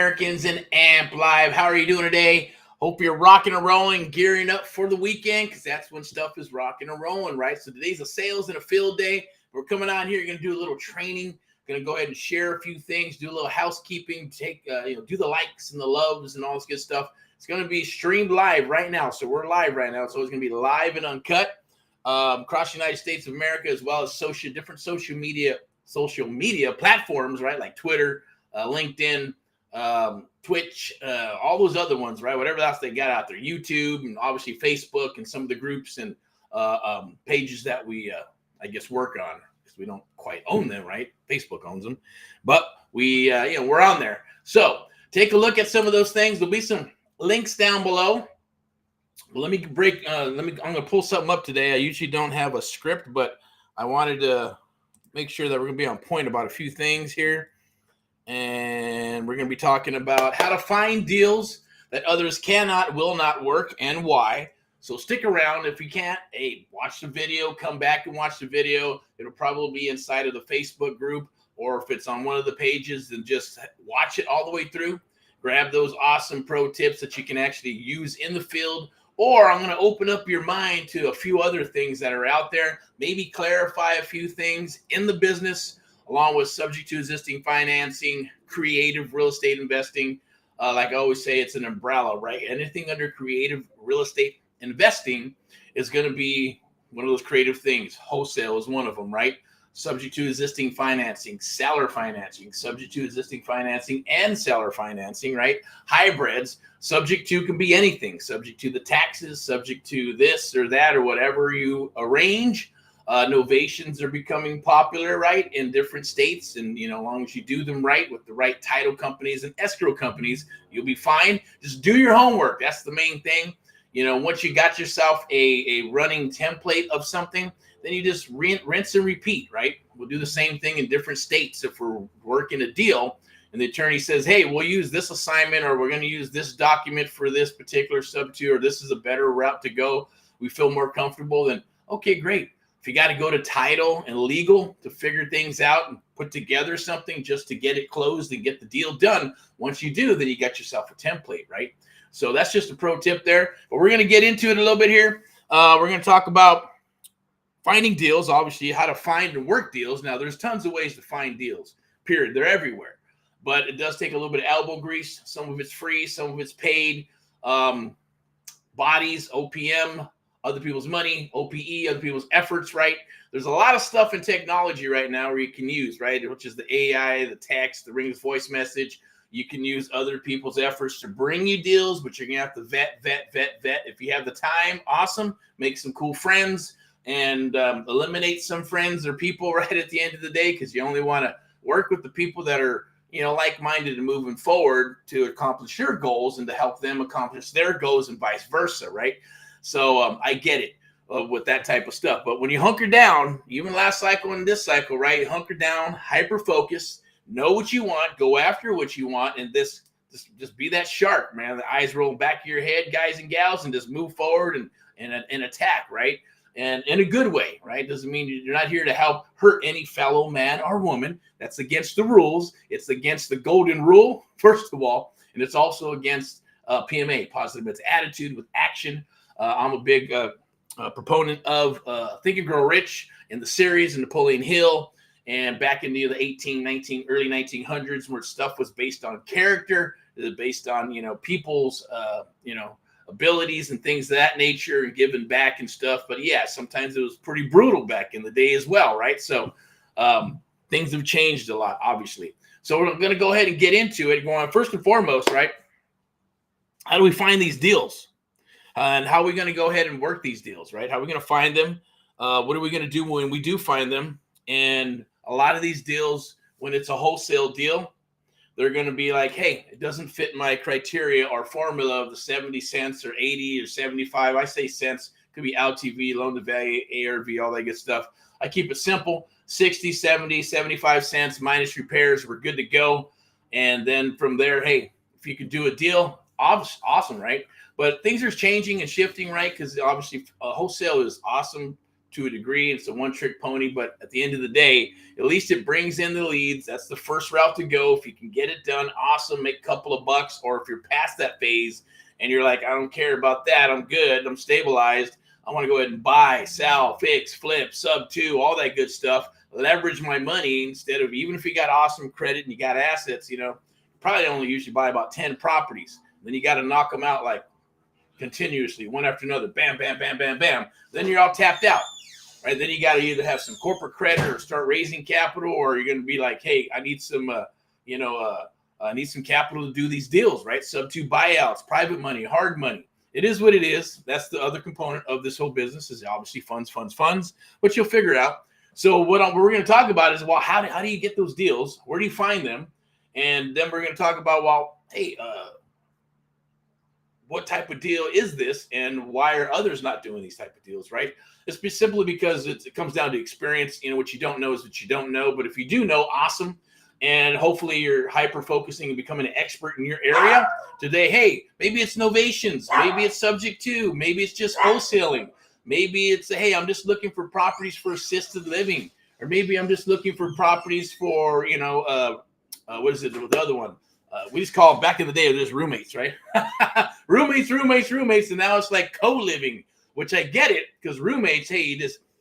Americans and Amp Live. How are you doing today? Hope you're rocking and rolling, gearing up for the weekend, because that's when stuff is rocking and rolling, right? So today's a sales and a field day. We're coming on here. You're going to do a little training. Going to go ahead and share a few things, do a little housekeeping, do the likes and the loves and all this good stuff. It's going to be streamed live right now. So we're live right now. So it's going to be live and uncut across the United States of America, as well as different social media platforms, right? Like Twitter, LinkedIn, Twitch, all those other ones, right? Whatever else they got out there, YouTube, and obviously Facebook, and some of the groups and pages that we, I guess, work on, because we don't quite own them, right? Facebook owns them, but we're on there. So take a look at some of those things. There'll be some links down below. Well, I'm going to pull something up today. I usually don't have a script, but I wanted to make sure that we're going to be on point about a few things here. And we're going to be talking about how to find deals that others will not work, and why. So stick around. If you can't, watch the video, come back and watch the video. It'll probably be inside of the Facebook group, or if it's on one of the pages, then just watch it all the way through. Grab those awesome pro tips that you can actually use in the field. Or I'm going to open up your mind to a few other things that are out there, maybe clarify a few things in the business, along with subject to existing financing, creative real estate investing. Like I always say, it's an umbrella, right? Anything under creative real estate investing is going to be one of those creative things. Wholesale is one of them, right? Subject to existing financing, seller financing, subject to existing financing and seller financing, right? Hybrids, subject to can be anything, subject to the taxes, subject to this or that or whatever you arrange. Novations are becoming popular, right, in different states. And, as long as you do them right with the right title companies and escrow companies, you'll be fine. Just do your homework. That's the main thing. Once you got yourself a running template of something, then you just rinse and repeat, right? We'll do the same thing in different states. If we're working a deal and the attorney says, hey, we'll use this assignment, or we're going to use this document for this particular substitute, or this is a better route to go, we feel more comfortable, then okay, great. If you got to go to title and legal to figure things out and put together something just to get it closed and get the deal done, once you do, then you got yourself a template, right? So that's just a pro tip there. But we're going to get into it a little bit here. We're going to talk about finding deals, obviously, how to find and work deals. Now, there's tons of ways to find deals, period. They're everywhere. But it does take a little bit of elbow grease. Some of it's free, some of it's paid. Bodies, OPM, other people's money, OPE, other people's efforts, right? There's a lot of stuff in technology right now where you can use, right? Which is the AI, the text, the Ring's voice message. You can use other people's efforts to bring you deals, but you're going to have to vet. If you have the time, awesome. Make some cool friends and eliminate some friends or people right at the end of the day, because you only want to work with the people that are, like-minded and moving forward to accomplish your goals and to help them accomplish their goals, and vice versa, right? So I get it with that type of stuff. But when you hunker down, even last cycle and this cycle, right? Hunker down, hyper-focus, know what you want, go after what you want, and just be that shark, man. The eyes roll back of your head, guys and gals, and just move forward and attack, right? And in a good way, right? Doesn't mean you're not here to help hurt any fellow man or woman. That's against the rules. It's against the golden rule, first of all, and it's also against PMA, positive mental attitude with action. I'm a big proponent of Think and Grow Rich in the series, and Napoleon Hill, and back in the early 1900s, where stuff was based on character, based on people's abilities and things of that nature, and giving back and stuff. But yeah, sometimes it was pretty brutal back in the day as well, right? So things have changed a lot, obviously. So we're going to go ahead and get into it. Going first and foremost, right? How do we find these deals? And how are we going to go ahead and work these deals, right? How are we going to find them? What are we going to do when we do find them? And a lot of these deals, when it's a wholesale deal, they're going to be like, hey, it doesn't fit my criteria or formula of the 70 cents or 80 or 75. I say cents. Could be LTV, loan to value, ARV, all that good stuff. I keep it simple. 60, 70, 75 cents minus repairs. We're good to go. And then from there, hey, if you could do a deal, awesome, right? But things are changing and shifting, right? Because obviously wholesale is awesome to a degree. It's a one-trick pony, but at the end of the day, at least it brings in the leads. That's the first route to go. If you can get it done, awesome, make a couple of bucks. Or if you're past that phase and you're like, I don't care about that, I'm good, I'm stabilized, I want to go ahead and buy, sell, fix, flip, sub two, all that good stuff, leverage my money instead of, even if you got awesome credit and you got assets, probably only usually buy about 10 properties. Then you got to knock them out like continuously, one after another, bam, bam, bam, bam, bam. Then you're all tapped out, right? Then you got to either have some corporate credit or start raising capital, or you're going to be like, hey, I need some, I need some capital to do these deals, right? Sub two buyouts, private money, hard money. It is what it is. That's the other component of this whole business, is obviously funds, but you'll figure it out. So what we're going to talk about is, well, how do you get those deals? Where do you find them? And then we're going to talk about, well, hey, what type of deal is this, and why are others not doing these type of deals, right? It's simply because it comes down to experience. What you don't know is what you don't know. But if you do know, awesome. And hopefully you're hyper-focusing and becoming an expert in your area. Today, hey, maybe it's novations. Maybe it's subject to. Maybe it's just wholesaling. Maybe it's, hey, I'm just looking for properties for assisted living. Or maybe I'm just looking for properties for, what is it, the other one? We just call, back in the day, it was roommates, right? roommates. And now it's like co-living, which I get it, because roommates, hey,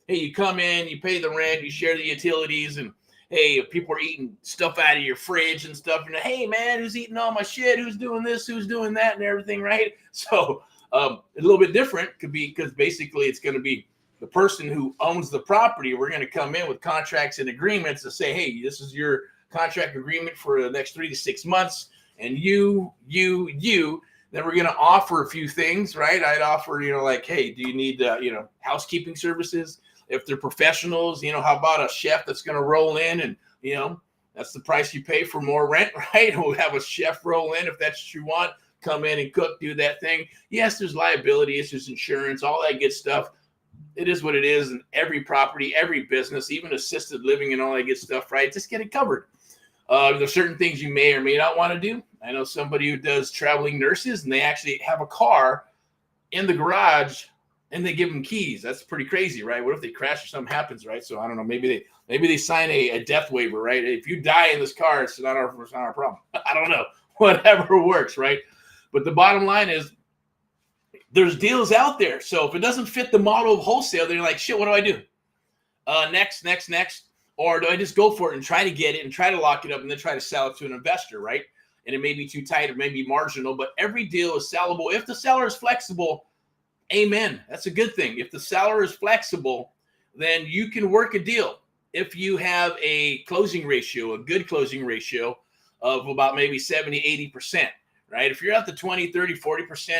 you come in, you pay the rent, you share the utilities, and hey, if people are eating stuff out of your fridge and stuff, and hey, man, who's eating all my shit? Who's doing this? Who's doing that? And everything, right? So a little bit different could be, because basically it's going to be the person who owns the property. We're going to come in with contracts and agreements to say, hey, this is your contract agreement for the next 3 to 6 months. And you, then we're going to offer a few things, right? I'd offer, like, hey, do you need, housekeeping services? If they're professionals, how about a chef that's going to roll in, and, that's the price you pay for more rent, right? We'll have a chef roll in if that's what you want, come in and cook, do that thing. Yes, there's liability, there's insurance, all that good stuff. It is what it is. And every property, every business, even assisted living and all that good stuff, right? Just get it covered. There's certain things you may or may not want to do. I know somebody who does traveling nurses, and they actually have a car in the garage and they give them keys. That's pretty crazy, right? What if they crash or something happens, right? So I don't know. Maybe they sign a death waiver, right? If you die in this car, it's not our problem. I don't know. Whatever works, right? But the bottom line is, there's deals out there. So if it doesn't fit the model of wholesale, then you're like, shit, what do I do? Next. Or do I just go for it and try to get it and try to lock it up and then try to sell it to an investor, right? And it may be too tight, it may be marginal, but every deal is sellable. If the seller is flexible, amen. That's a good thing. If the seller is flexible, then you can work a deal. If you have a closing ratio, a good closing ratio of about maybe 70, 80%, right? If you're at the 20, 30, 40%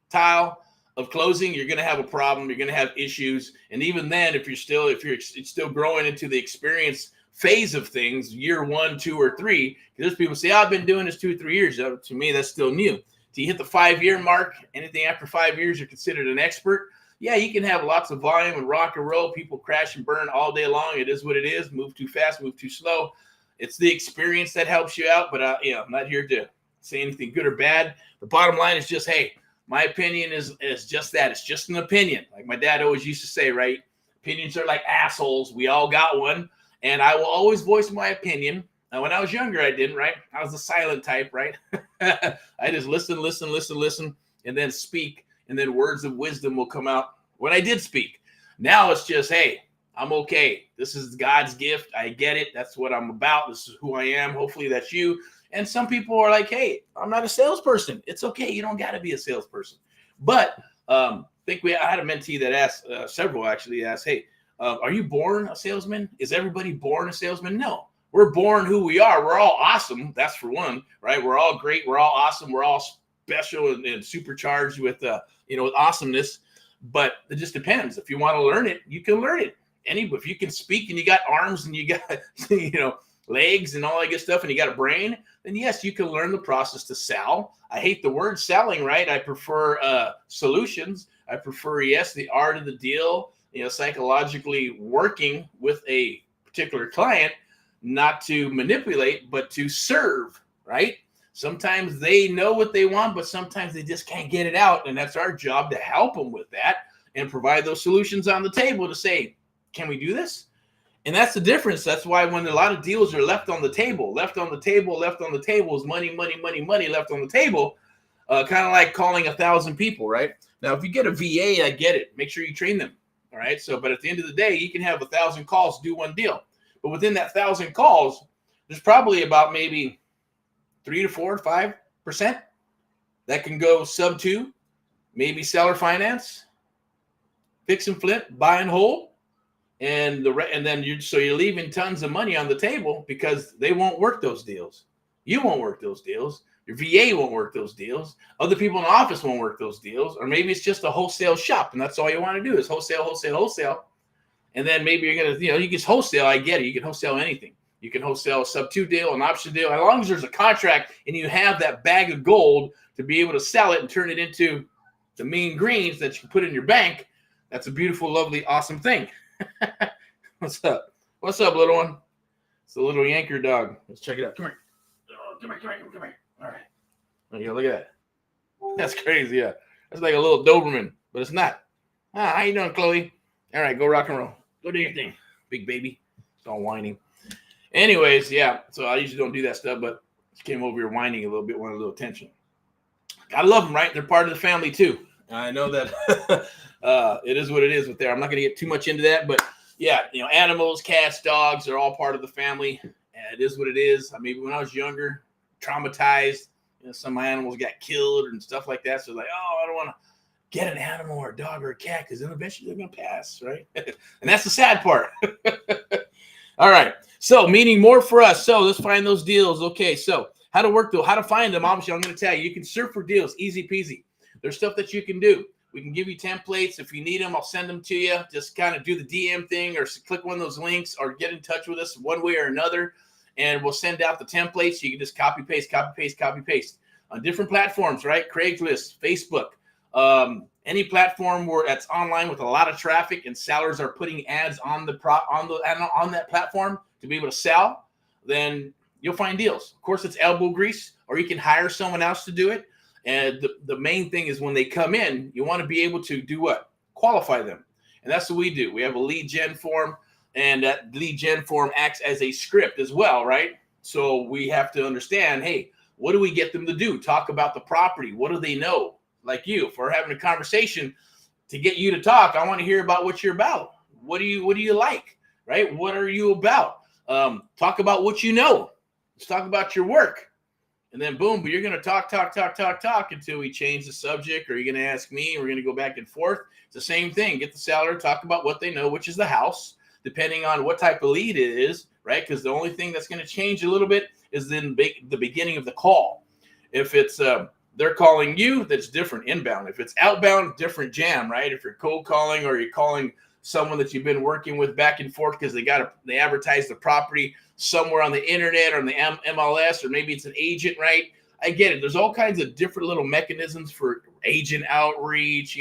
tile of closing, you're going to have a problem. You're going to have issues. And even then, if it's still growing into the experience phase of things, year 1, 2, or 3, because people say, I've been doing this 2 or 3 years. To me, that's still new. Do you hit the 5-year mark? Anything after 5 years, you're considered an expert. Yeah, you can have lots of volume and rock and roll. People crash and burn all day long. It is what it is. Move too fast, move too slow. It's the experience that helps you out. But I'm not here to say anything good or bad. The bottom line is just, hey, my opinion is just that. It's just an opinion. Like my dad always used to say, right? Opinions are like assholes. We all got one. And I will always voice my opinion. Now, when I was younger, I didn't, right? I was the silent type, right? I just listen, and then speak. And then words of wisdom will come out when I did speak. Now it's just, hey, I'm okay. This is God's gift. I get it. That's what I'm about. This is who I am. Hopefully that's you. And some people are like, hey, I'm not a salesperson. It's okay. You don't got to be a salesperson. But I had a mentee that asked, several actually asked, hey, are you born a salesman? Is everybody born a salesman? No. We're born who we are. We're all awesome. That's for one, right? We're all great. We're all awesome. We're all special and supercharged with, with awesomeness. But it just depends. If you want to learn it, you can learn it. If you can speak and you got arms and you got, legs and all that good stuff, and you got a brain, then yes, you can learn the process to sell. I hate the word selling, right? I prefer solutions. I prefer, yes, the art of the deal, psychologically working with a particular client, not to manipulate, but to serve, right? Sometimes they know what they want, but sometimes they just can't get it out. And that's our job to help them with that and provide those solutions on the table to say, can we do this? And that's the difference. That's why when a lot of deals are left on the table is money left on the table, kind of like calling 1,000 people, right? Now, if you get a VA, I get it. Make sure you train them, all right? So, but at the end of the day, you can have 1,000 calls, do one deal. But within that 1,000 calls, there's probably about maybe 3 to 4 or 5% that can go sub 2, maybe seller finance, fix and flip, buy and hold, and then you're leaving tons of money on the table because they won't work those deals. You won't work those deals. Your VA won't work those deals. Other people in the office won't work those deals. Or maybe it's just a wholesale shop, and that's all you want to do is wholesale. And then maybe you're going to, you can wholesale. I get it. You can wholesale anything. You can wholesale a sub 2 deal, an option deal. As long as there's a contract and you have that bag of gold to be able to sell it and turn it into the mean greens that you can put in your bank, that's a beautiful, lovely, awesome thing. What's up? What's up, little one? It's a little Yanker dog. Let's check it out. Come here. Oh, come here. All right. There you go. Look at that. That's crazy. Yeah. That's like a little Doberman, but it's not. How you doing, Chloe? All right. Go rock and roll. Go do your thing, big baby. It's all whining. Anyways, yeah. So I usually don't do that stuff, but she came over here whining a little bit, wanted a little attention. Gotta love them, right? They're part of the family too. I know that it is what it is with there. I'm not going to get too much into that, but yeah, animals, cats, dogs are all part of the family. And it is what it is. Maybe when I was younger, traumatized, some of my animals got killed and stuff like that. So like, I don't want to get an animal or a dog or a cat because then eventually they're going to pass, right? And that's the sad part. All right. So meaning more for us. So let's find those deals. Okay. So how to work though, how to find them. Obviously, I'm going to tell you, you can surf for deals. Easy peasy. There's stuff that you can do. We can give you templates. If you need them, I'll send them to you. Just kind of do the DM thing or click one of those links or get in touch with us one way or another. And we'll send out the templates. You can just copy, paste on different platforms, right? Craigslist, Facebook, any platform where that's online with a lot of traffic and sellers are putting ads on that platform to be able to sell, then you'll find deals. Of course, it's elbow grease, or you can hire someone else to do it. And the main thing is when they come in, you want to be able to do what? Qualify them. And that's what we do. We have a lead gen form, and that lead gen form acts as a script as well, right? So we have to understand, hey, what do we get them to do? Talk about the property. What do they know? Like you, if we're having a conversation to get you to talk, I want to hear about what you're about. What do you like, right? What are you about? Talk about what you know. Let's talk about your work. And then boom, but you're going to talk until we change the subject, or you're going to ask me, and we're going to go back and forth. It's the same thing. Get the seller to talk about what they know, which is the house, depending on what type of lead it is, right? Because the only thing that's going to change a little bit is then the beginning of the call. If it's they're calling you, that's different inbound. If it's outbound, different jam, right? If you're cold calling or you're calling someone that you've been working with back and forth because they advertise the property somewhere on the internet or on the MLS, or maybe it's an agent, right? I get it. There's all kinds of different little mechanisms for agent outreach,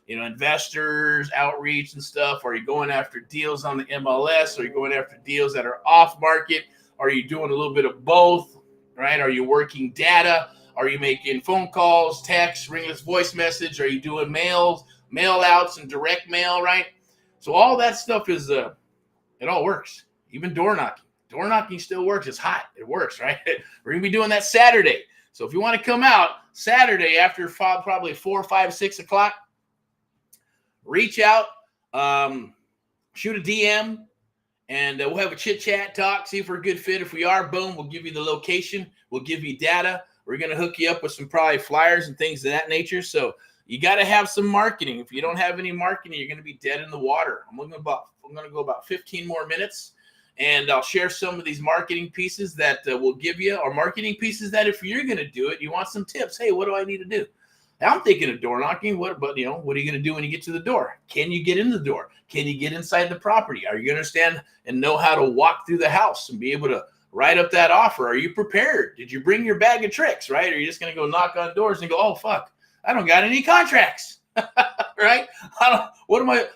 investors outreach and stuff. Are you going after deals on the MLS? Are you going after deals that are off market? Are you doing a little bit of both, right? Are you working data? Are you making phone calls, texts, ringless voice message? Are you doing mail outs and direct mail, right? So all that stuff is, it all works. Even door knocking. Door knocking still works. It's hot. It works, right? We're going to be doing that Saturday. So if you want to come out Saturday after probably 4, 5, 6 o'clock, reach out, shoot a DM, and we'll have a chit-chat, talk, see if we're a good fit. If we are, boom, we'll give you the location. We'll give you data. We're going to hook you up with some probably flyers and things of that nature. So you got to have some marketing. If you don't have any marketing, you're going to be dead in the water. I'm going to go about 15 more minutes, and I'll share some of these marketing pieces that we'll give you, or marketing pieces that if you're going to do it, you want some tips. Hey, what do I need to do? I'm thinking of door knocking. What are you going to do when you get to the door? Can you get in the door? Can you get inside the property? Are you going to understand and know how to walk through the house and be able to write up that offer? Are you prepared? Did you bring your bag of tricks, right? Or are you just going to go knock on doors and go, oh, fuck, I don't got any contracts, right? I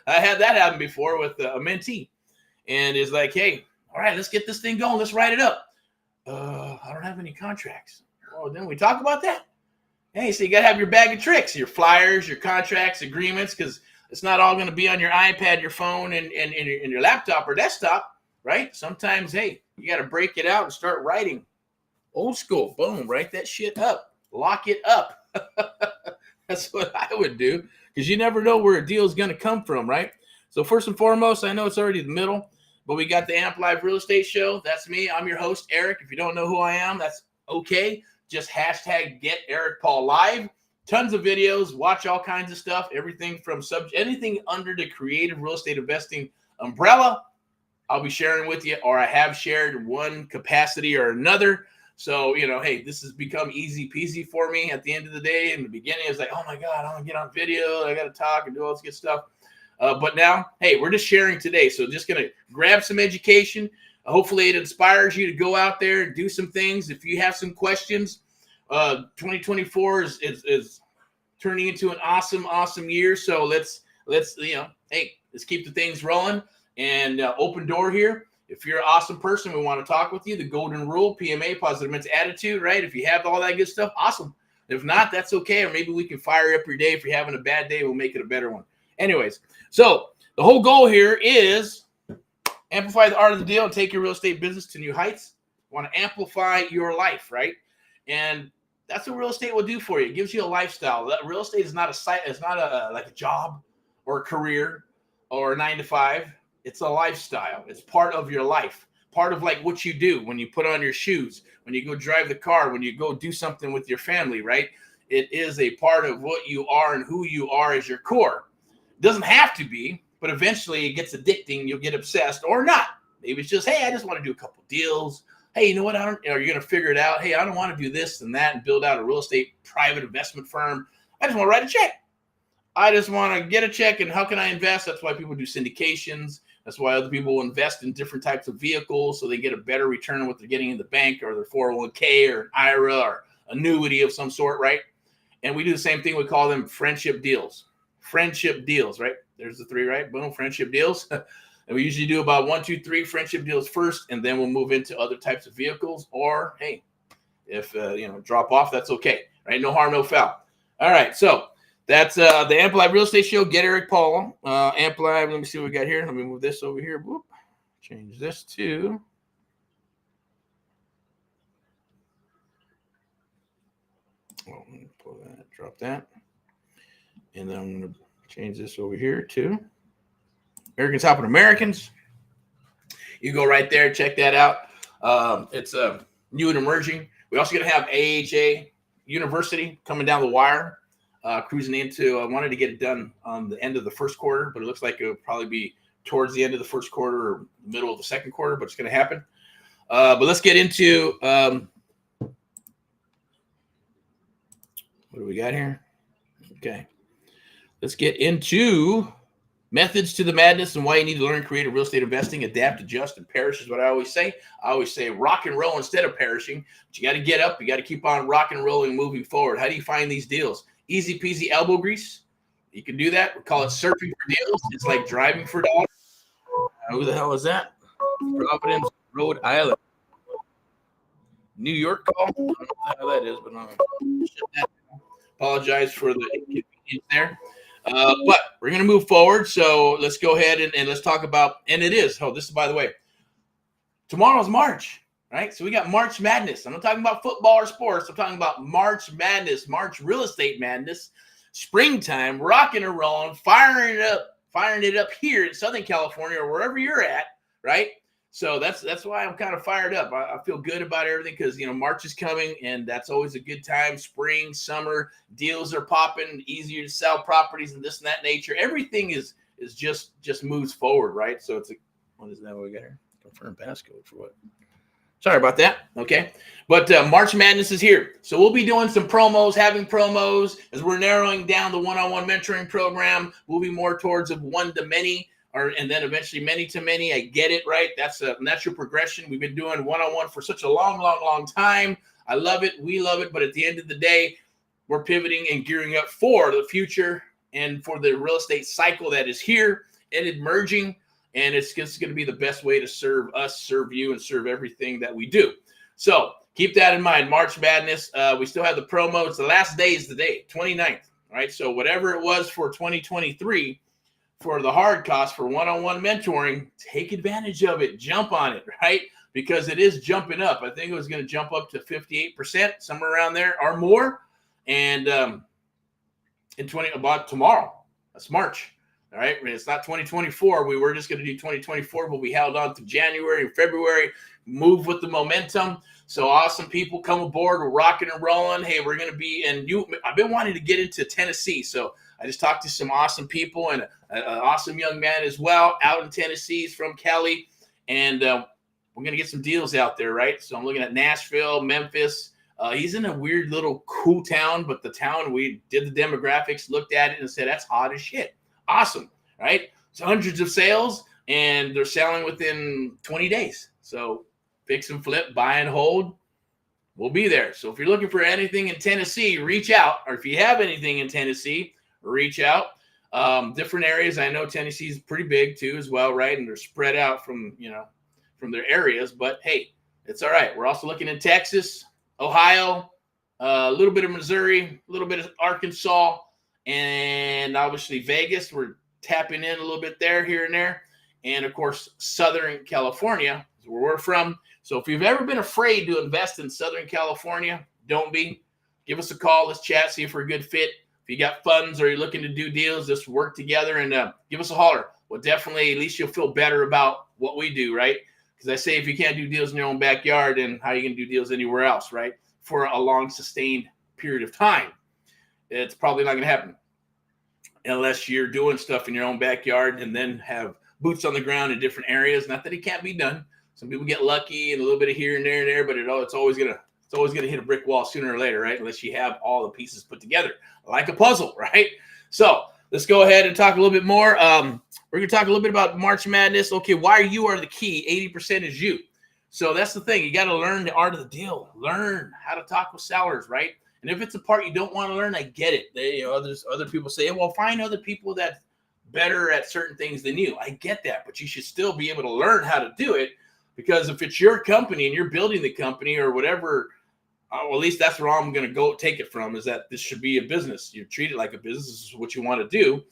had that happen before with a mentee. And it's like, hey, all right, let's get this thing going. Let's write it up. I don't have any contracts. Oh, then we talk about that. Hey, so you got to have your bag of tricks, your flyers, your contracts, agreements, because It's not all going to be on your iPad, your phone, and your laptop or desktop, right? Sometimes, hey, you got to break it out and start writing. Old school, boom, write that shit up. Lock it up. That's what I would do, because you never know where a deal is going to come from, right? So first and foremost, I know it's already the middle, but we got the Amp Live Real Estate Show. That's me. I'm your host, Eric. If you don't know who I am, that's okay. Just hashtag get Erick Paul live. Tons of videos. Watch all kinds of stuff. Everything from anything under the creative real estate investing umbrella, I'll be sharing with you, or I have shared one capacity or another. So, hey, this has become easy peasy for me at the end of the day. In the beginning, it's like, oh my God, I want to get on video. I got to talk and do all this good stuff. But now, hey, we're just sharing today. So just going to grab some education. Hopefully it inspires you to go out there and do some things. If you have some questions, 2024 is turning into an awesome year. So let's keep the things rolling and open door here. If you're an awesome person, we want to talk with you. The golden rule, PMA, positive mental attitude, right? If you have all that good stuff, awesome. If not, that's okay. Or maybe we can fire up your day. If you're having a bad day, we'll make it a better one. Anyways, so the whole goal here is amplify the art of the deal and take your real estate business to new heights. You want to amplify your life, right? And that's what real estate will do for you. It gives you a lifestyle. That real estate is not a site. It's not like a job or a career or a 9 to 5. It's a lifestyle. It's part of your life. Part of like what you do when you put on your shoes, when you go drive the car, when you go do something with your family, right? It is a part of what you are and who you are as your core. It doesn't have to be, but eventually it gets addicting. You'll get obsessed or not. Maybe it's just, hey, I just want to do a couple deals. Hey, you know what? You're going to figure it out. Hey, I don't want to do this and that and build out a real estate private investment firm. I just want to write a check. I just want to get a check, and how can I invest? That's why people do syndications. That's why other people invest in different types of vehicles so they get a better return on what they're getting in the bank or their 401k or an IRA or annuity of some sort, right? And we do the same thing. We call them friendship deals. Friendship deals, right? There's the 3, right? Boom, friendship deals. And we usually do about 1, 2, 3 friendship deals first, and then we'll move into other types of vehicles. Or, hey, if, drop off, that's okay, right? No harm, no foul. All right, so that's the Amp Live Real Estate Show. Get Erick Paul. Amp Live, let me see what we got here. Let me move this over here. Whoop. Change this to. Let me pull that, drop that. And then I'm going to change this over here to Americans Helping Americans. You go right there, check that out. It's new and emerging. We're also going to have AHA University coming down the wire. Cruising into, I wanted to get it done on the end of the first quarter, but it looks like it'll probably be towards the end of the first quarter or middle of the second quarter, but it's going to happen. But let's get into, what do we got here? Okay. Let's get into methods to the madness and why you need to learn creative real estate investing, adapt, adjust, and perish is what I always say. I always say rock and roll instead of perishing. But you got to get up. You got to keep on rock and rolling, moving forward. How do you find these deals? Easy peasy elbow grease. You can do that. We call it surfing for deals. It's like driving for dollars. Who the hell is that? Providence, Rhode Island. New York call. I don't know how that is, but apologize for the inconvenience there. But we're going to move forward. So let's go ahead and let's talk about, and it is, this is, by the way, tomorrow's March. Right, so we got March Madness. I'm not talking about football or sports. I'm talking about March Madness, March real estate madness, springtime, rocking and rolling, firing it up here in Southern California or wherever you're at, right? So that's why I'm kind of fired up. I feel good about everything because March is coming, and that's always a good time. Spring, summer, deals are popping, easier to sell properties and this and that nature. Everything is just moves forward, right? So it's what is that? What we got here? Confirm passcode for what? Sorry about that. Okay. But March Madness is here. So we'll be doing some promos, having promos as we're narrowing down the one-on-one mentoring program. We'll be more towards of one to many and then eventually many to many. I get it, right? That's a natural progression. We've been doing one-on-one for such a long time. I love it. We love it. But at the end of the day, we're pivoting and gearing up for the future and for the real estate cycle that is here and emerging. And it's just going to be the best way to serve us, serve you, and serve everything that we do. So keep that in mind. March Madness. We still have the promo. It's the last day is the day, 29th. Right. So whatever it was for 2023, for the hard cost for one-on-one mentoring, take advantage of it. Jump on it, right? Because it is jumping up. I think it was going to jump up to 58%, somewhere around there or more. And about tomorrow, that's March. All right. It's not 2024. We were just going to do 2024, but we held on to January and February, move with the momentum. So awesome people come aboard. We're rocking and rolling. Hey, we're going to be I've been wanting to get into Tennessee. So I just talked to some awesome people and an awesome young man as well out in Tennessee. He's from Cali. And we're going to get some deals out there, right? So I'm looking at Nashville, Memphis. He's in a weird little cool town, but the town, we did the demographics, looked at it and said, that's hot as shit. Awesome, right? So hundreds of sales, and they're selling within 20 days. So fix and flip, buy and hold, we'll be there. So if you're looking for anything in Tennessee, reach out. Or if you have anything in Tennessee, reach out. Different areas. I know Tennessee is pretty big too as well, right? And they're spread out from their areas. But hey, it's all right. We're also looking in Texas, Ohio, a little bit of Missouri, a little bit of Arkansas, and obviously Vegas. We're tapping in a little bit there, here and there. And, of course, Southern California is where we're from. So if you've ever been afraid to invest in Southern California, don't be. Give us a call. Let's chat, see if we're a good fit. If you got funds or you're looking to do deals, just work together and give us a holler. Well, definitely, at least you'll feel better about what we do, right? Because I say if you can't do deals in your own backyard, then how are you going to do deals anywhere else, right? For a long, sustained period of time. It's probably not going to happen unless you're doing stuff in your own backyard and then have boots on the ground in different areas. Not that it can't be done. Some people get lucky and a little bit of here and there, but it's always gonna hit a brick wall sooner or later, right? Unless you have all the pieces put together like a puzzle, right? So let's go ahead and talk a little bit more. We're going to talk a little bit about March Madness. Okay, why you are the key. 80% is you. So that's the thing. You got to learn the art of the deal. Learn how to talk with sellers, right? And if it's a part you don't want to learn, I get it. Other people say, well, find other people that's better at certain things than you. I get that, but you should still be able to learn how to do it, because if it's your company and you're building the company or whatever, well, at least that's where I'm going to go take it from, is that this should be a business. You treat it like a business. This is what you want to do.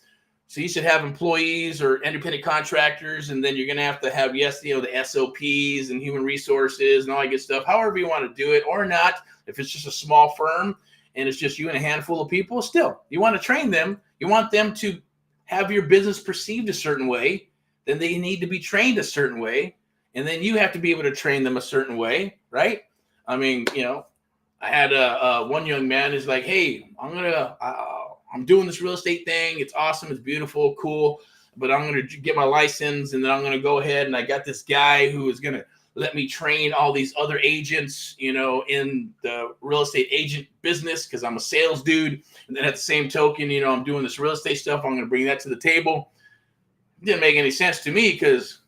So you should have employees or independent contractors, and then you're going to have the SOPs and human resources and all that good stuff, however you want to do it or not. If it's just a small firm and it's just you and a handful of people, still, you want to train them. You want them to have your business perceived a certain way. Then they need to be trained a certain way. And then you have to be able to train them a certain way, right? I mean, I had one young man is like, hey, I'm doing this real estate thing. It's awesome. It's beautiful, cool. But I'm going to get my license, and then I'm going to go ahead, and I got this guy who is going to let me train all these other agents, in the real estate agent business, because I'm a sales dude. And then at the same token, I'm doing this real estate stuff. I'm going to bring that to the table. It didn't make any sense to me, because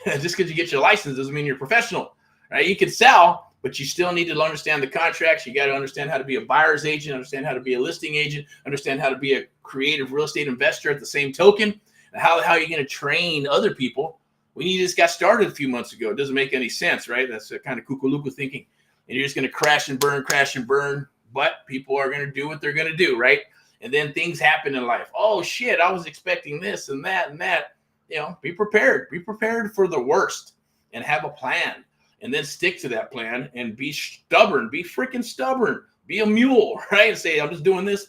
just because you get your license doesn't mean you're a professional, right? You can sell, but you still need to understand the contracts. You got to understand how to be a buyer's agent, understand how to be a listing agent, understand how to be a creative real estate investor at the same token, and how are you going to train other people when you just got started a few months ago? It doesn't make any sense, right? That's a kind of kukuluku thinking. And you're just going to crash and burn, but people are going to do what they're going to do, right? And then things happen in life. Oh, shit, I was expecting this and that and that. Be prepared. Be prepared for the worst and have a plan. And then stick to that plan and be stubborn. Be freaking stubborn. Be a mule, right? And say, I'm just doing this,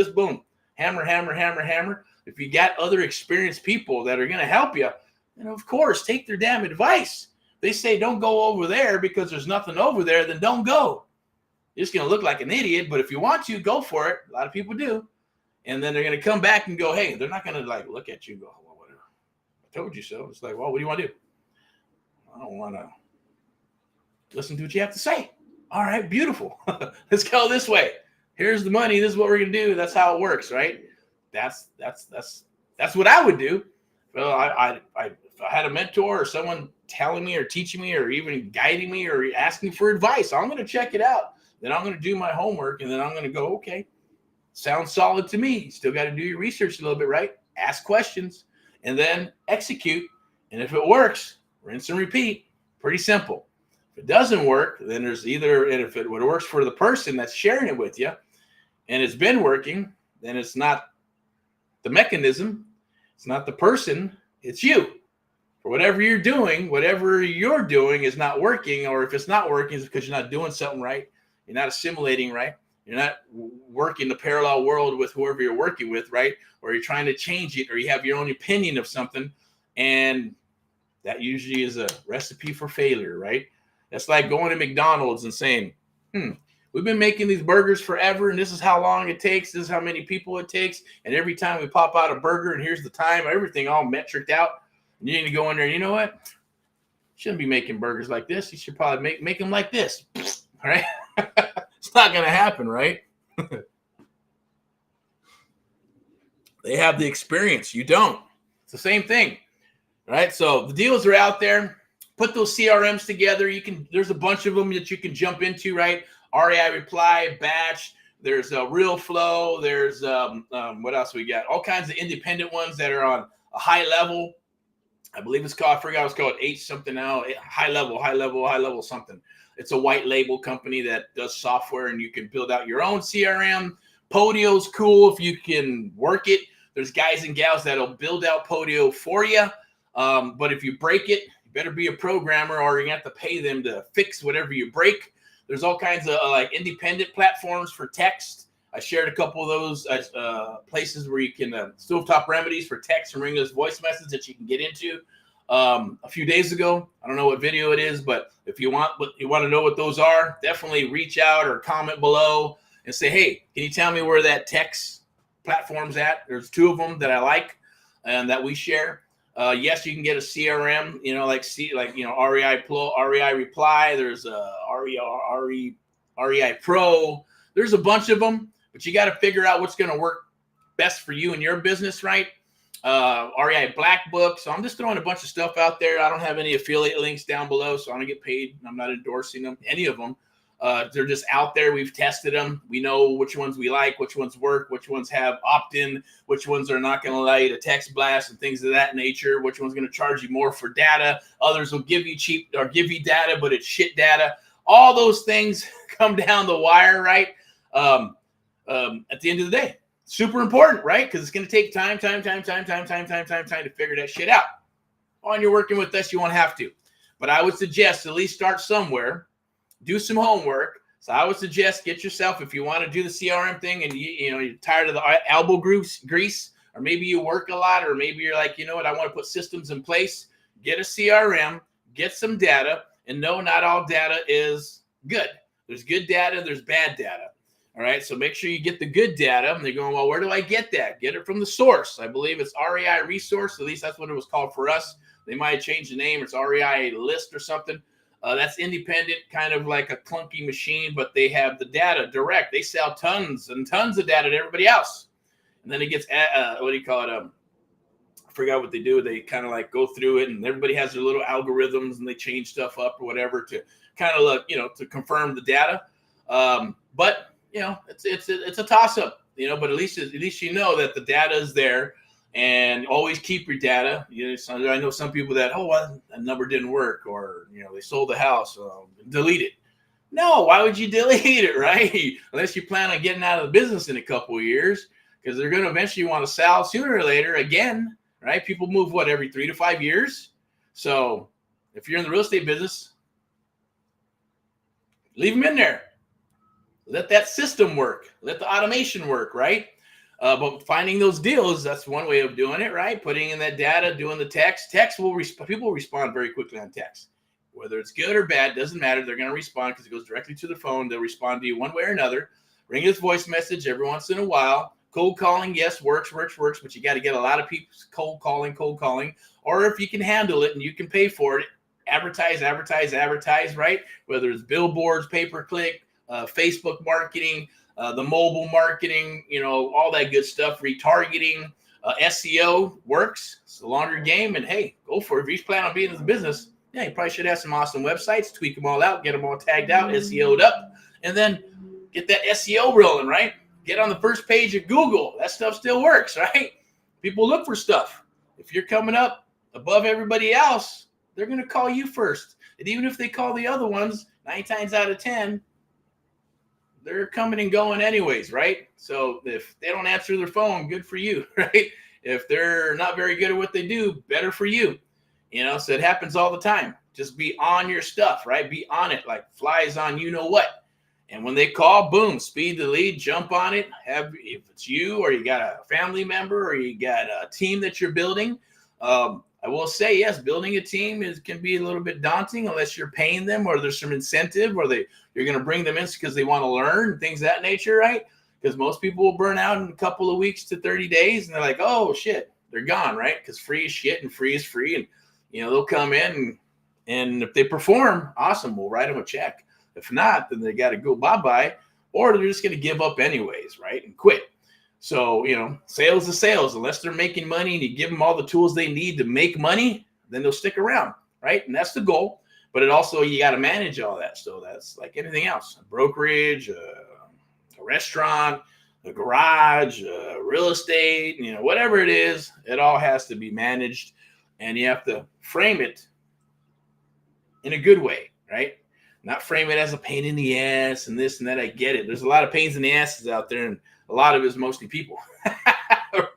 boom. Hammer. If you got other experienced people that are going to help you, then of course, take their damn advice. They say, don't go over there because there's nothing over there, then don't go. You're just going to look like an idiot, but if you want to, go for it. A lot of people do. And then they're going to come back and go, hey, they're not going to look at you and go, well, whatever. I told you so. It's like, well, what do you want to do? I don't want to listen to what you have to say. All right, beautiful. Let's go this way. Here's the money. This is what we're going to do. That's how it works, right? That's what I would do. Well, I had a mentor or someone telling me or teaching me or even guiding me or asking for advice. I'm going to check it out. Then I'm going to do my homework, and then I'm going to go, okay, sounds solid to me. You still got to do your research a little bit, right? Ask questions and then execute. And if it works, rinse and repeat. Pretty simple. If it doesn't work, then there's and if it works for the person that's sharing it with you and it's been working, then it's not the mechanism. It's not the person, it's you. For whatever you're doing is not working, or if it's not working, it's because you're not doing something right. You're not assimilating right. You're not working the parallel world with whoever you're working with, right? Or you're trying to change it, or you have your own opinion of something. And that usually is a recipe for failure, right? That's like going to McDonald's and saying, we've been making these burgers forever, and this is how long it takes. This is how many people it takes. And every time we pop out a burger, and here's the time, everything all metriced out. And you need to go in there, you know what? Shouldn't be making burgers like this. You should probably make them like this. All right? It's not going to happen, right? They have the experience. You don't. It's the same thing. Right? So the deals are out there. Put those CRMs together. There's a bunch of them that you can jump into, right? REI Reply, Batch. There's Real Flow. There's what else we got? All kinds of independent ones that are on a high level. I believe it's called, I forgot what it's called, H something now, high level something. It's a white label company that does software, and you can build out your own CRM. Podio's cool if you can work it. There's guys and gals that'll build out Podio for you. But if you break it, you better be a programmer, or you're going to have to pay them to fix whatever you break. There's all kinds of like independent platforms for text. I shared a couple of those places where you can stovetop remedies for text and ringless voice message that you can get into a few days ago. I don't know what video it is, but if you want to know what those are, definitely reach out or comment below and say, hey, can you tell me where that text platform's at? There's two of them that I like and that we share. Yes, you can get a CRM, REI Reply. There's REI Pro. There's a bunch of them, but you got to figure out what's going to work best for you and your business, right? REI Black Book. So I'm just throwing a bunch of stuff out there. I don't have any affiliate links down below, so I don't get paid. I'm not endorsing them, any of them. They're just out there. We've tested them. We know which ones we like, which ones work, which ones have opt-in, which ones are not going to allow you to text blast and things of that nature, which one's going to charge you more for data. Others will give you cheap or give you data, but it's shit data. All those things come down the wire, right? At the end of the day, super important, right? Because it's going to take time to figure that shit out. When you're working with us, you won't have to. But I would suggest at least start somewhere. Do some homework. So I would suggest get yourself, if you want to do the CRM thing and you're tired of the elbow grease, or maybe you work a lot, or maybe you're like, you know what, I want to put systems in place. Get a CRM, get some data, and no, not all data is good. There's good data, there's bad data. All right, so make sure you get the good data. And they're going, well, where do I get that? Get it from the source. I believe it's REI Resource. At least that's what it was called for us. They might have changed the name. It's REI List or something. That's independent, kind of like a clunky machine, but they have the data direct. They sell tons and tons of data to everybody else. And then it gets, what do you call it? I forgot what they do. They kind of like go through it, and everybody has their little algorithms, and they change stuff up or whatever to kind of look, to confirm the data. But it's a toss up, but at least you know that the data is there. And always keep your data. I know some people that, that number didn't work, or they sold the house, delete it. No, why would you delete it, right? Unless you plan on getting out of the business in a couple of years, because they're going to eventually want to sell sooner or later again, right? People move every 3 to 5 years. So if you're in the real estate business, leave them in there. Let that system work. Let the automation work, right? But finding those deals, that's one way of doing it, right? Putting in that data, doing the text. People respond very quickly on text. Whether it's good or bad, doesn't matter. They're going to respond because it goes directly to the phone. They'll respond to you one way or another. Ring this voice message every once in a while. Cold calling, yes, works, but you got to get a lot of people cold calling. Or if you can handle it and you can pay for it, advertise, right? Whether it's billboards, pay-per-click, Facebook marketing, the mobile marketing, all that good stuff, retargeting, SEO works. It's a longer game, and hey, go for it. If you plan on being in the business, you probably should have some awesome websites, tweak them all out, get them all tagged out, SEO'd up, and then get that SEO rolling, right? Get on the first page of Google. That stuff still works, right? People look for stuff. If you're coming up above everybody else, they're going to call you first. And even if they call the other ones, 9 times out of 10, they're coming and going anyways, right? So if they don't answer their phone, good for you, right? If they're not very good at what they do, better for you. So it happens all the time. Just be on your stuff, right? Be on it like flies on you know what. And when they call, boom, speed the lead, jump on it. If it's you or you got a family member or you got a team that you're building, I will say, yes, building a team can be a little bit daunting unless you're paying them or there's some incentive or you're going to bring them in because they want to learn and things of that nature, right? Because most people will burn out in a couple of weeks to 30 days and they're like, oh, shit, they're gone, right? Because free is shit and free is free. And, they'll come in and if they perform, awesome, we'll write them a check. If not, then they got to go bye-bye or they're just going to give up anyways, right? And quit. So, sales is sales. Unless they're making money and you give them all the tools they need to make money, then they'll stick around, right? And that's the goal. But it also, you got to manage all that. So that's like anything else, a brokerage, a restaurant, a garage, real estate, whatever it is, it all has to be managed. And you have to frame it in a good way, right? Not frame it as a pain in the ass and this and that. I get it. There's a lot of pains in the asses out there, and a lot of it is mostly people,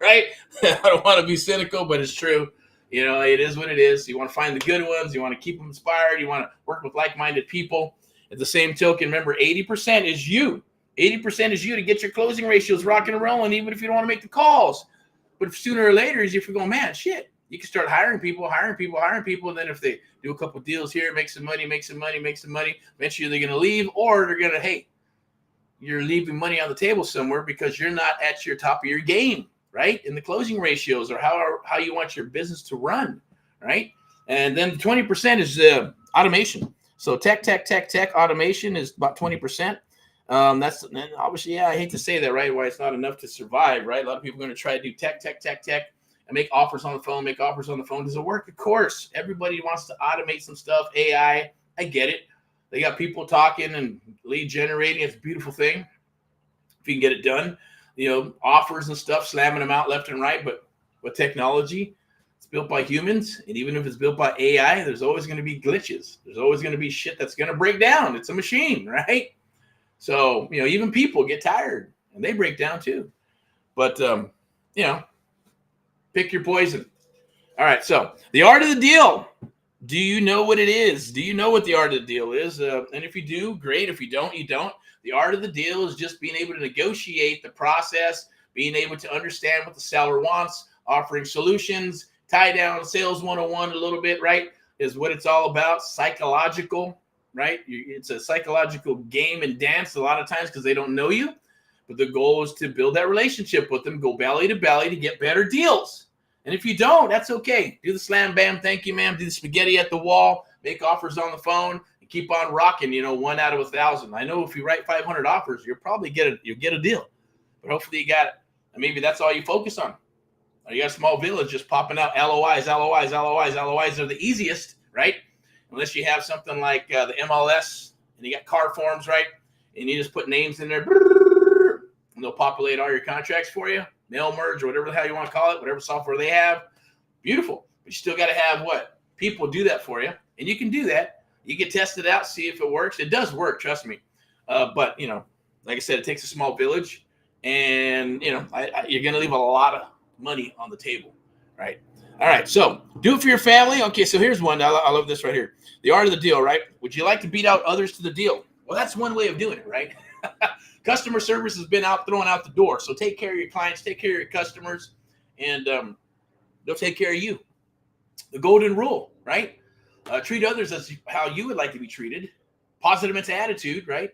right? I don't want to be cynical, but it's true. It is what it is. You want to find the good ones. You want to keep them inspired. You want to work with like-minded people. At the same token, remember, 80% is you. 80% is you to get your closing ratios rocking and rolling, even if you don't want to make the calls. But if sooner or later, if you're going, man, shit, you can start hiring people. And then if they do a couple deals here, make some money, eventually they're going to leave or they're going to, hey, you're leaving money on the table somewhere because you're not at your top of your game, right? In the closing ratios or how you want your business to run, right? And then 20% is automation. So tech automation is about 20%. That's obviously, I hate to say that, right? Why it's not enough to survive, right? A lot of people are going to try to do tech, and make offers on the phone. Does it work? Of course. Everybody wants to automate some stuff. AI, I get it. They got people talking and lead generating. It's a beautiful thing if you can get it done. Offers and stuff, slamming them out left and right. But with technology, it's built by humans. And even if it's built by AI, there's always going to be glitches. There's always going to be shit that's going to break down. It's a machine, right? So, even people get tired and they break down too. But, pick your poison. All right. So the art of the deal. Do you know what it is? Do you know what the art of the deal is? And if you do, great. If you don't, you don't. The art of the deal is just being able to negotiate the process, being able to understand what the seller wants, offering solutions, tie down sales 101 a little bit, right? Is what it's all about. Psychological, right? It's a psychological game and dance a lot of times because they don't know you. But the goal is to build that relationship with them, go belly to belly to get better deals. And if you don't, that's okay. Do the slam, bam, thank you, ma'am. Do the spaghetti at the wall, make offers on the phone, and keep on rocking, 1 out of 1,000. I know if you write 500 offers, you'll probably get a deal. But hopefully you got it. And maybe that's all you focus on. Or you got a small village just popping out LOIs. LOIs are the easiest, right? Unless you have something like the MLS and you got car forms, right? And you just put names in there, and they'll populate all your contracts for you. Mail merge or whatever the hell you want to call it, whatever software they have. Beautiful. But you still got to have what? People do that for you. And you can do that. You can test it out, see if it works. It does work, trust me. But, like I said, it takes a small village. And, you're going to leave a lot of money on the table, right? All right, so do it for your family. Okay, so here's one. I love this right here. The art of the deal, right? Would you like to beat out others to the deal? Well, that's one way of doing it, right? Customer service has been thrown out the door. So take care of your clients, take care of your customers, and they'll take care of you. The golden rule, right? Treat others as how you would like to be treated. Positive mental attitude, right?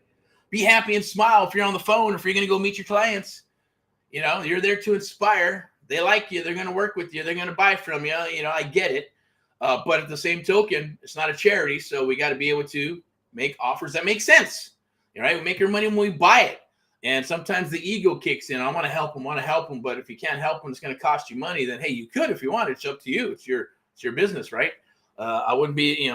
Be happy and smile if you're on the phone, if you're going to go meet your clients. You're there to inspire. They like you. They're going to work with you. They're going to buy from you. I get it. But at the same token, it's not a charity. So we got to be able to make offers that make sense. Right? We make our money when we buy it. And sometimes the ego kicks in. I want to help them. But if you can't help them, it's going to cost you money. Then, hey, you could if you want. It's up to you. It's your business, right? I wouldn't be,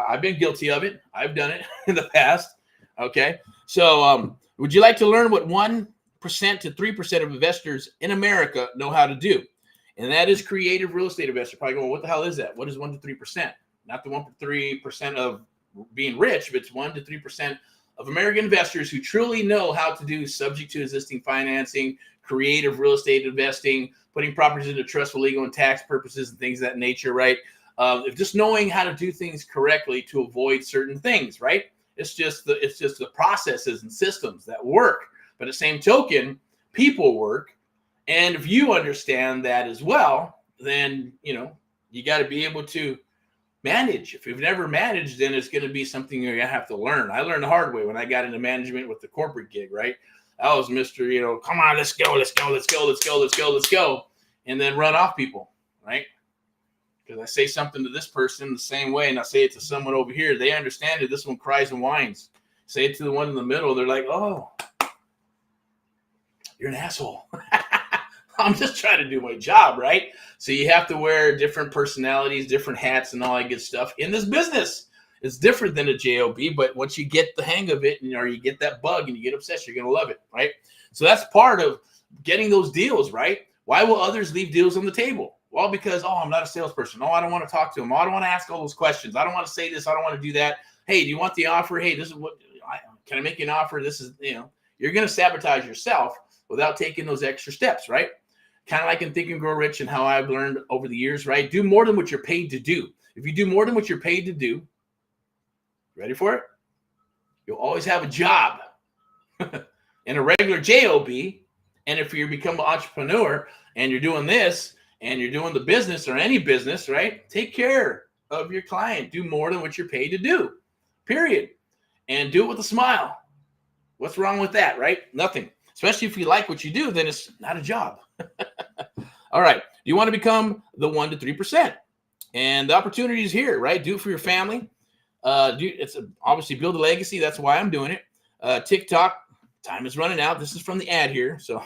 I've been guilty of it. I've done it in the past. Okay. So would you like to learn what 1% to 3% of investors in America know how to do? And that is creative real estate investor. Probably going, what the hell is that? What is 1 to 3%? Not the 1 to 3% of being rich, but it's 1 to 3% of American investors who truly know how to do subject to existing financing, creative real estate investing, putting properties into trust for legal and tax purposes and things of that nature, right? Just knowing how to do things correctly to avoid certain things, right? It's just the processes and systems that work. But at the same token, people work. And if you understand that as well, then, you got to be able to manage. If you've never managed, then it's going to be something you're going to have to learn. I learned the hard way when I got into management with the corporate gig, right? I was Mr., come on, let's go. And then run off people, right? Because I say something to this person the same way, and I say it to someone over here. They understand it. This one cries and whines. Say it to the one in the middle. They're like, oh, you're an asshole. I'm just trying to do my job, right? So you have to wear different personalities, different hats, and all that good stuff in this business. It's different than a job, but once you get the hang of it, or you get that bug and you get obsessed, you're going to love it, right? So that's part of getting those deals, right? Why will others leave deals on the table? Well, because, I'm not a salesperson. I don't want to talk to them. I don't want to ask all those questions. I don't want to say this. I don't want to do that. Hey, do you want the offer? Hey, this is what, can I make you an offer? This is, you're going to sabotage yourself without taking those extra steps, right? Kind of like in Think and Grow Rich and how I've learned over the years, right? Do more than what you're paid to do. If you do more than what you're paid to do, ready for it? You'll always have a job in a regular job. And if you become an entrepreneur and you're doing this and you're doing the business or any business, right? Take care of your client. Do more than what you're paid to do, period. And do it with a smile. What's wrong with that, right? Nothing. Especially if you like what you do, then it's not a job. All right. You want to become the 1% to 3%. And the opportunity is here, right? Do it for your family. Obviously build a legacy. That's why I'm doing it. TikTok, time is running out. This is from the ad here. So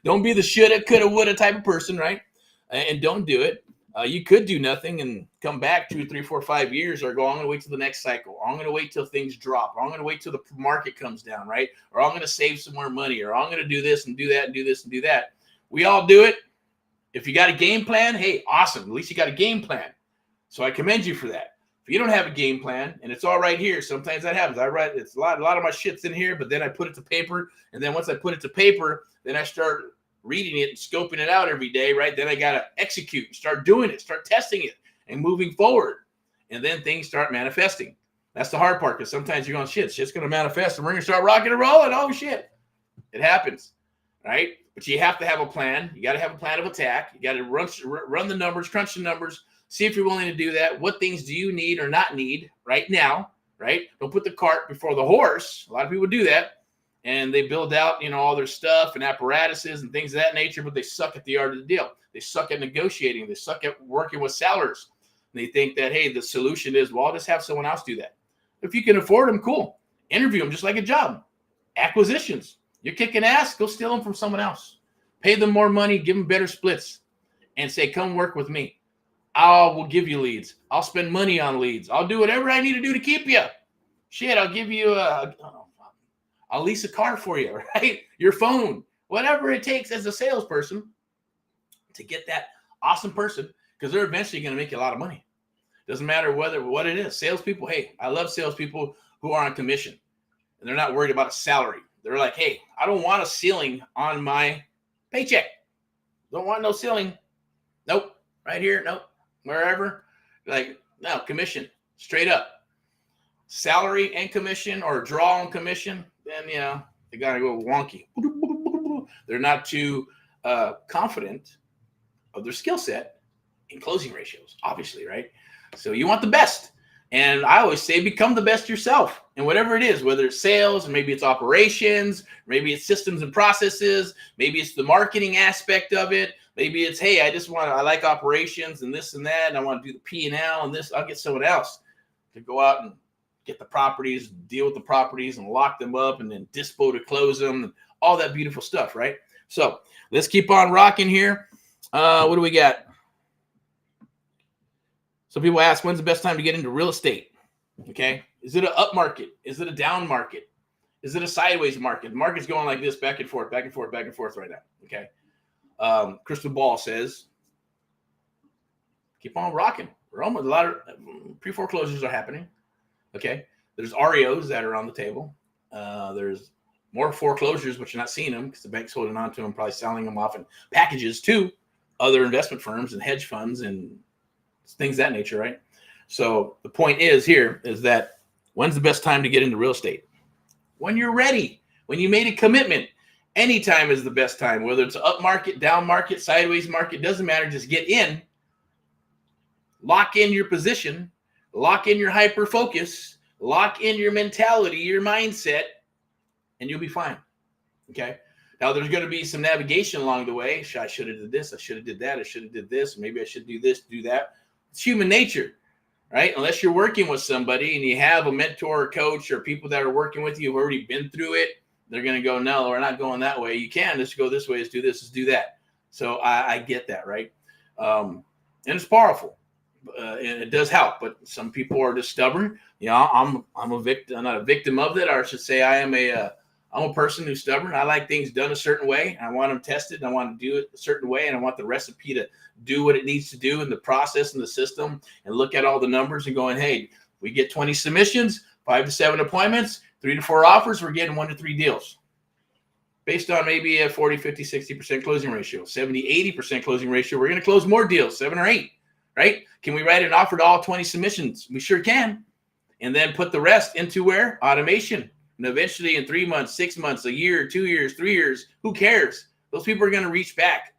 don't be the shoulda, coulda, woulda type of person, right? And don't do it. You could do nothing and come back 2, 3, 4, 5 years, or go, I'm going to wait till the next cycle. Or I'm going to wait till things drop. Or I'm going to wait till the market comes down, right? Or I'm going to save some more money. Or I'm going to do this and do that and do this and do that. We all do it. If you got a game plan, hey, awesome. At least you got a game plan. So I commend you for that. If you don't have a game plan, and it's all right here, sometimes that happens. It's a lot of my shit's in here, but then I put it to paper. And then once I put it to paper, then I start reading it and scoping it out every day, right? Then I got to execute, start doing it, start testing it and moving forward. And then things start manifesting. That's the hard part, because sometimes you're going, shit's going to manifest and we're going to start rocking and rolling. Oh, shit. It happens, right? But you have to have a plan. You got to have a plan of attack. You got to run the numbers, crunch the numbers, see if you're willing to do that. What things do you need or not need right now, right? Don't put the cart before the horse. A lot of people do that. And they build out, all their stuff and apparatuses and things of that nature, but they suck at the art of the deal. They suck at negotiating. They suck at working with sellers. And they think that, hey, the solution is, well, I'll just have someone else do that. If you can afford them, cool. Interview them just like a job. Acquisitions. You're kicking ass, go steal them from someone else. Pay them more money, give them better splits, and say, come work with me. We'll give you leads. I'll spend money on leads. I'll do whatever I need to do to keep you. Shit, I'll give you I'll lease a car for you, right? Your phone, whatever it takes as a salesperson to get that awesome person, because they're eventually going to make you a lot of money. Doesn't matter what it is. Salespeople, hey, I love salespeople who are on commission and they're not worried about a salary. They're like, hey, I don't want a ceiling on my paycheck. Don't want no ceiling. Nope. Right here. Nope. Wherever. Like, no, commission. Straight up. Salary and commission, or draw on commission, then, they got to go wonky. They're not too confident of their skill set in closing ratios, obviously, right? So you want the best. And I always say, become the best yourself. And whatever it is, whether it's sales, maybe it's operations, maybe it's systems and processes, maybe it's the marketing aspect of it. Maybe it's, hey, I like operations and this and that, and I want to do the P&L and this. I'll get someone else to go out and get the properties, deal with the properties and lock them up, and then dispo to close them, and all that beautiful stuff, right? So let's keep on rocking here. What do we got? Some people ask, when's the best time to get into real estate? Okay. Is it an up market? Is it a down market? Is it a sideways market? The market's going like this, back and forth, back and forth, back and forth right now. Okay. Crystal Ball says, keep on rocking. We're almost, a lot of pre-foreclosures are happening. Okay. There's REOs that are on the table. There's more foreclosures, but you're not seeing them because the bank's holding on to them, probably selling them off in packages to other investment firms and hedge funds and things of that nature, right? So the point is that when's the best time to get into real estate? When you're ready, when you made a commitment. Anytime is the best time, whether it's up market, down market, sideways market, doesn't matter. Just get in, lock in your position, lock in your hyper focus, lock in your mentality, your mindset, and you'll be fine. Okay. Now there's going to be some navigation along the way. I should have did this. I should have did that. I should have did this. Maybe I should do this, do that. It's human nature, right? Unless you're working with somebody and you have a mentor or coach or people that are working with you who've already been through it, they're going to go, no, we're not going that way. You can just go this way. Let's do this. Let's do that. So I get that, right? And it's powerful. And it does help, but some people are just stubborn. You know, I'm a victim. I'm not a victim of that, or I should say, I'm a person who's stubborn. I like things done a certain way. I want them tested. And I want to do it a certain way, and I want the recipe to do what it needs to do in the process and the system. And look at all the numbers and going, hey, we get 20 submissions, 5 to 7 appointments, 3 to 4 offers. We're getting 1 to 3 deals, based on maybe a 40, 50, 60% closing ratio, 70, 80% closing ratio. We're going to close more deals, 7 or 8. Right? Can we write an offer to all 20 submissions? We sure can. And then put the rest into where? Automation. And eventually in 3 months, 6 months, a year, 2 years, 3 years, who cares? Those people are going to reach back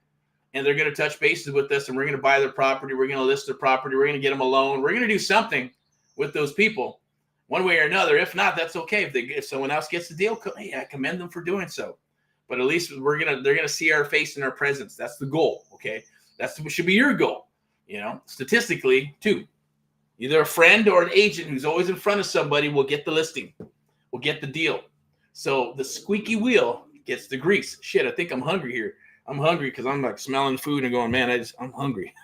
and they're going to touch bases with us, and we're going to buy their property. We're going to list their property. We're going to get them a loan. We're going to do something with those people one way or another. If not, that's okay. If someone else gets the deal, hey, I commend them for doing so. But at least they're going to see our face and our presence. That's the goal. Okay. That's what should be your goal. You know, statistically, too, either a friend or an agent who's always in front of somebody will get the listing, will get the deal. So the squeaky wheel gets the grease. Shit, I think I'm hungry here. I'm hungry because I'm like smelling food and going, man, I'm hungry.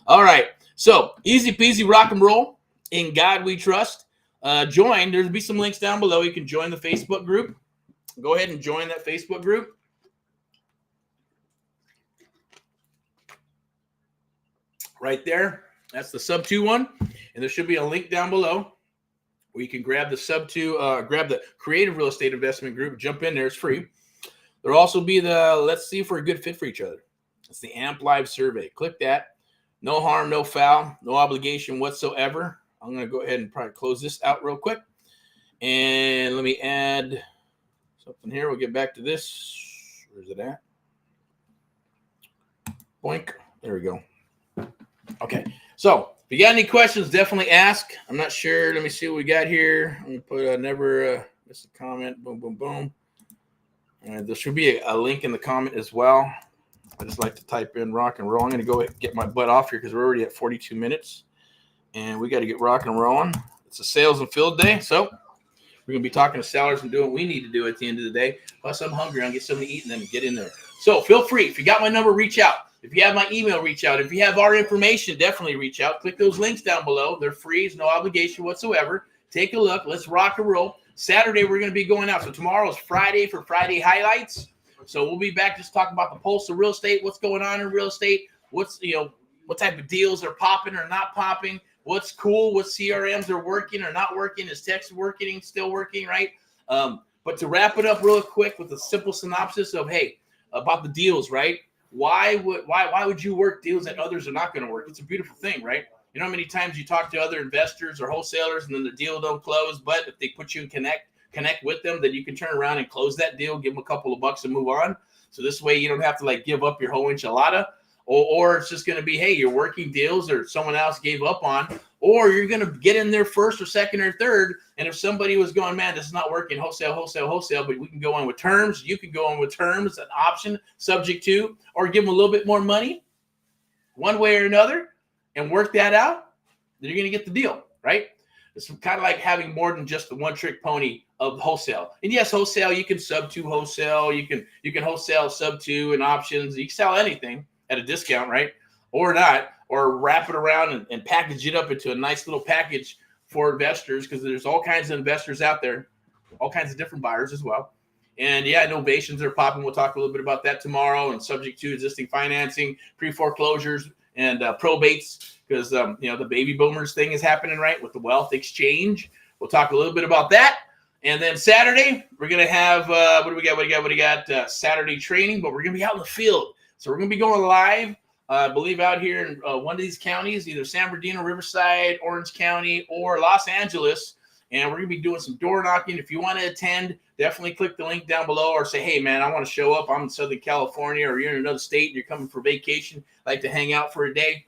All right. So easy peasy rock and roll. In God we trust. Join. There'll be some links down below. You can join the Facebook group. Go ahead and join that Facebook group. Right there, that's the sub 2 one, and there should be a link down below where you can grab the sub 2, grab the creative real estate investment group, jump in there, it's free. There'll also be the let's see if we're a good fit for each other. It's the AMP Live survey. Click that. No harm, no foul, no obligation whatsoever. I'm going to go ahead and probably close this out real quick, and let me add something here. We'll get back to this. Where's it at? Boink. There we go. Okay, so if you got any questions, definitely ask. I'm not sure. Let me see what we got here. I'm going to put never miss a comment. Boom, boom, boom. And there should be a link in the comment as well. I just like to type in rock and roll. I'm going to go get my butt off here because we're already at 42 minutes. And we got to get rock and rolling. It's a sales and field day. So we're going to be talking to sellers and doing what we need to do at the end of the day. Plus, I'm hungry. I'll get something to eat and then get in there. So feel free. If you got my number, reach out. If you have my email, reach out. If you have our information, definitely reach out. Click those links down below. They're free. There's no obligation whatsoever. Take a look. Let's rock and roll. Saturday, we're going to be going out. So tomorrow is Friday for Friday highlights. So we'll be back just talking about the pulse of real estate, what's going on in real estate, what type of deals are popping or not popping, what's cool, what CRMs are working or not working, is text working, still working, right? But to wrap it up real quick with a simple synopsis of, hey, about the deals, right? Why would you work deals that others are not going to work? It's a beautiful thing, right? You know how many times you talk to other investors or wholesalers and then the deal don't close, but if they put you in connect with them, then you can turn around and close that deal, give them a couple of bucks and move on. So this way you don't have to like give up your whole enchilada, or it's just going to be, hey, you're working deals or someone else gave up on, or you're going to get in there first or second or third. And if somebody was going, man, this is not working, wholesale, but we can go in with terms. You can go in with terms, an option subject to, or give them a little bit more money one way or another and work that out, then you're going to get the deal, right? It's kind of like having more than just the one-trick pony of wholesale. And yes, wholesale, you can sub to wholesale. You can wholesale sub to and options. You can sell anything at a discount, right? Or not, or wrap it around and package it up into a nice little package for investors, because there's all kinds of investors out there, all kinds of different buyers as well. And yeah, novations are popping. We'll talk a little bit about that tomorrow, and subject to existing financing, pre-foreclosures, and probates, because the baby boomers thing is happening, right, with the wealth exchange. We'll talk a little bit about that. And then Saturday, we're going to have, what do we got? Saturday training, but we're going to be out in the field. So we're going to be going live, I believe, out here in one of these counties, either San Bernardino, Riverside, Orange County, or Los Angeles. And we're going to be doing some door knocking. If you want to attend, definitely click the link down below or say, hey, man, I want to show up. I'm in Southern California, or you're in another state and you're coming for vacation, like to hang out for a day.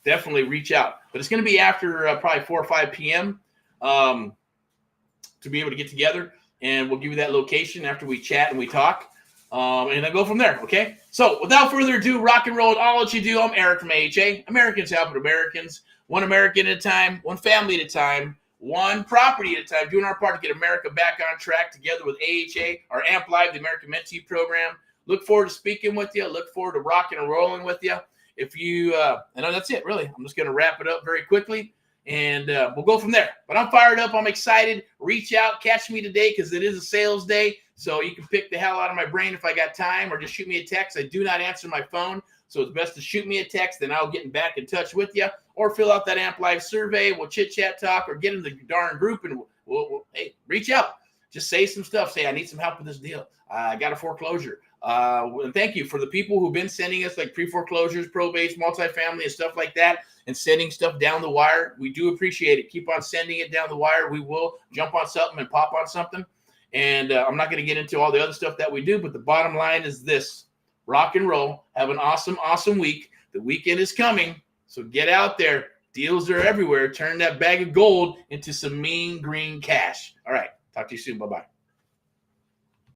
Definitely reach out. But it's going to be after probably 4 or 5 p.m. To be able to get together, and we'll give you that location after we chat and we talk, and then go from there, okay? So without further ado, rock and roll at all that you do. I'm Eric from AHA. Americans helping Americans, one American at a time, one family at a time, one property at a time, doing our part to get America back on track together with AHA, our AMP Live, the American Mentee Program. Look forward to speaking with you. Look forward to rocking and rolling with you. If you, I know that's it, really. I'm just going to wrap it up very quickly. And we'll go from there. But I'm fired up. I'm excited. Reach out. Catch me today because it is a sales day. So you can pick the hell out of my brain if I got time, or just shoot me a text. I do not answer my phone. So it's best to shoot me a text, and I'll get back in touch with you. Or fill out that AMP Live survey. We'll chit-chat talk, or get in the darn group, and we'll hey, reach out. Just say some stuff. Say, I need some help with this deal. I got a foreclosure. And thank you for the people who've been sending us like pre-foreclosures, probates, multifamily, and stuff like that, and sending stuff down the wire. We do appreciate it. Keep on sending it down the wire. We will jump on something and pop on something. And I'm not going to get into all the other stuff that we do, but the bottom line is this: rock and roll. Have an awesome, awesome week. The weekend is coming, so get out there. Deals are everywhere. Turn that bag of gold into some mean green cash. All right. Talk to you soon. Bye-bye.